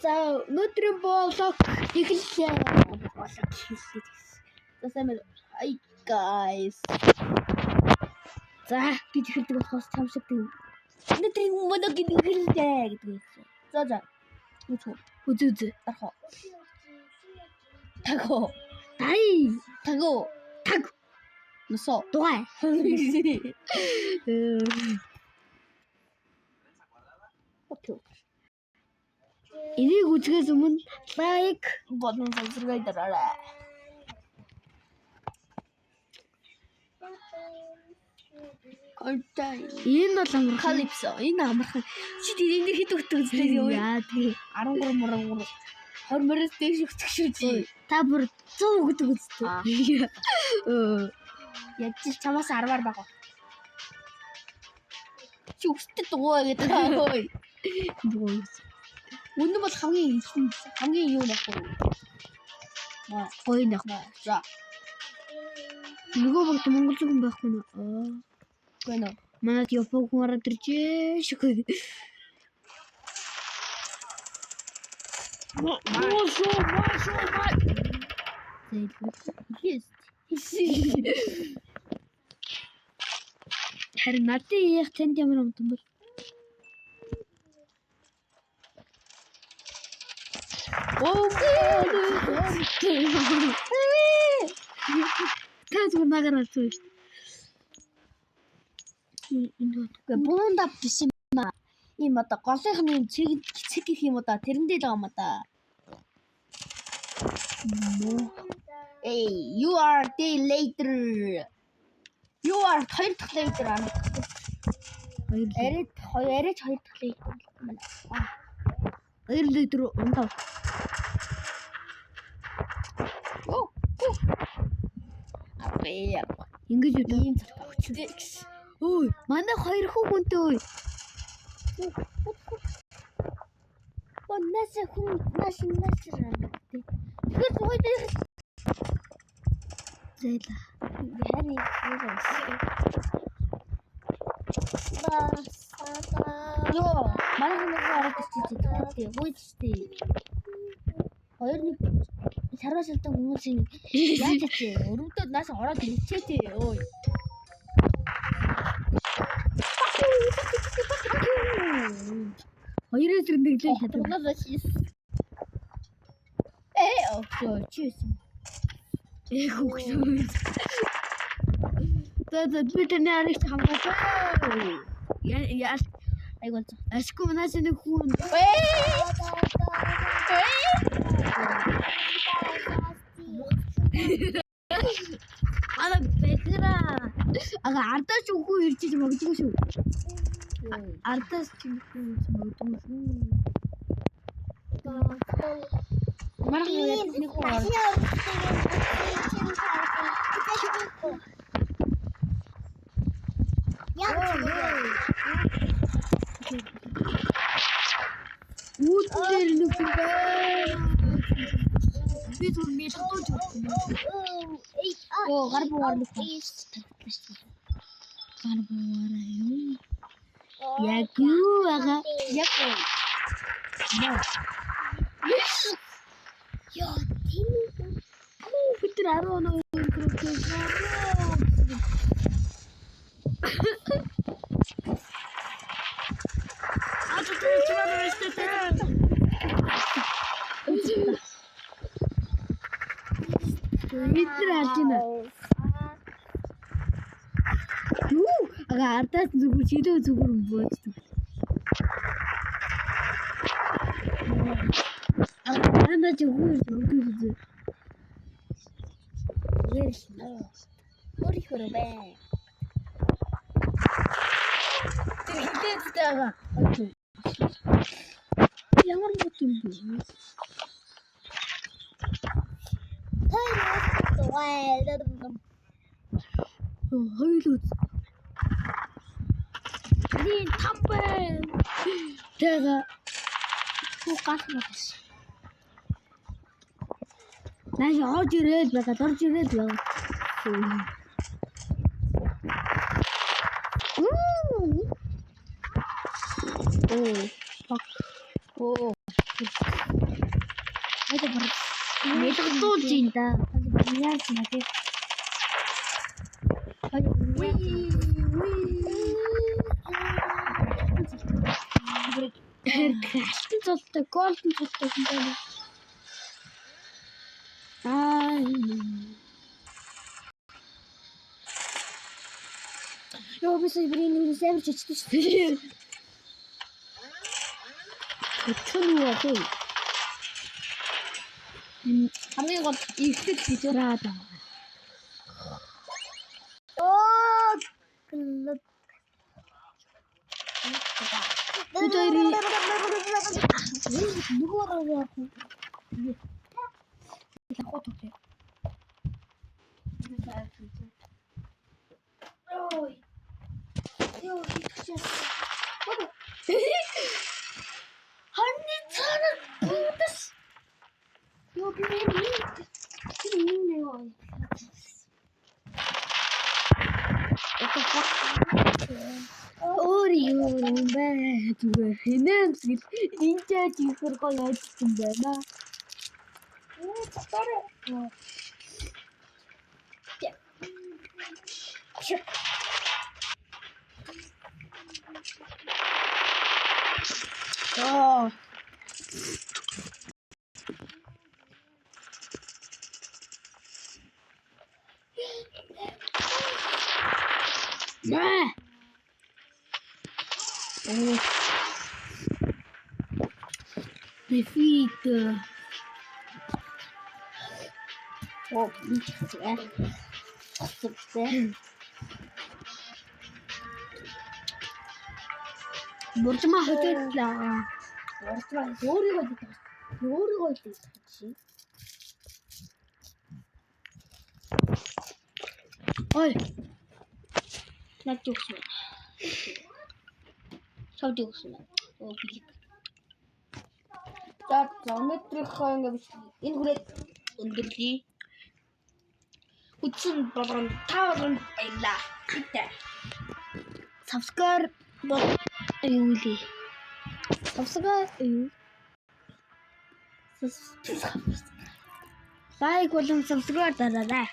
За өнөөдрийн блог эхэллээ. За сайн байна. Hi guys. За би ихэлдэг болохоос чамшигтэй. Өнөөдрийн блог эхэллээ гэдэг. За. Үзээ. Тархоо. Таго. Носоо. Дугай. Окей. Энийг үзгээс өмнө лайк болон subscribe дараарай. Энэ бол амар Calypso. Энэ амархан. Чи энийг хэд өгдөг үзлээ юу? Яа тий. 13 20-оос дээш өгдөг шүү дээ. Та бүр 100 өгдөг үзтээ. Яг чи чамаас 10-аар байгаа. Чи өстэй дугуй гэдэг аа. Дугуй. Үнэн бол хамгийн юу нэх вэ? Гоё нэх. За. Нөгөө багт монгол хүн байхгүй нөө. Үгүй нөө. Манайд япон хүн ороод иржээ. Шүхэ. Машоо. Харин надад яах танд ямар юм бэ? Тас унагараад шүү. Буунд авч юм аа. Ийм одоо голынхны цэг гэх юм уу да. Тэрэндээ л байгаа юм да. Hey, you are the later. You are хоёр дахь later аа. Арид хоёр дахь later. Хоёр литр ундаа. Ингэж ийм залхууч. Ой, манай хоёр хүүхэнтэй ой. Наас тэгэхээр суугаад байх. Зэла. Яри ёо, манай нэг ороод ирчихээ. Гүйцтэй. Хоёр нэг сарвашилтан хүмүүсийн яаж чи өрөвдөд наас ороод ирчихээ тий. Ой. Хоёроо зэрэглээ чадвар. Окей, чист. Хөөе. За би таны арих хамгаалаа. Яа. Айгуул. Ашгүй манаас нэг хүн. Ара бэтра. Ага ардаш үгүй ирж магадгүй шүү. Ардаш ч үгүй магадгүй шүү. Марах нэг хүн. Үгүй нэг хүн байна. Би түр ми шатууч. Оо гарбуугаар нэг хүн. Гарбуугаар юу? Ягуага. Яа, тийм үү? Бид 10 гэрээ. Ардаас зүгээр бөөцдөг. Ардаа ч үгүй зүг. Yes. Ори хорбэ. Тэтэстага. Ямар бот юм бэ? Хойлоо. Ний тамбай. Тэга фокус мас. Наа орж ирээд байгаа. Oh, fuck. Oh, Хайда бар. Ялгдуулж ин да. Яаж юм бэ? Алтан цолтой, голден цолтой юм байна. Ёо би сая бүрийн нүрээс амар чичтэй шүү дээ. Өчнөө хөөе. Хамгийн гол ихтэй гэж ураад байгаа. Оо глэд. Өөр юм бэ? Зүгээр хинэмс гэл инжаач ихэр гоё ажилласан байна. Oh. Yeah. Defeat. Oh, Боржма хөдөллөө. Боржма өөрийгөө чи. Ой. Над юусэн. Сауд юусэн. Оо би. За метрийнхаа ингэ биш. Энэ хүрээд өндөрлөе. Үтсэн болгоно 5 баялаа. Хитэ. Subscribe аюу ли. Subscribe аюу. Like болон subscribe дараарай.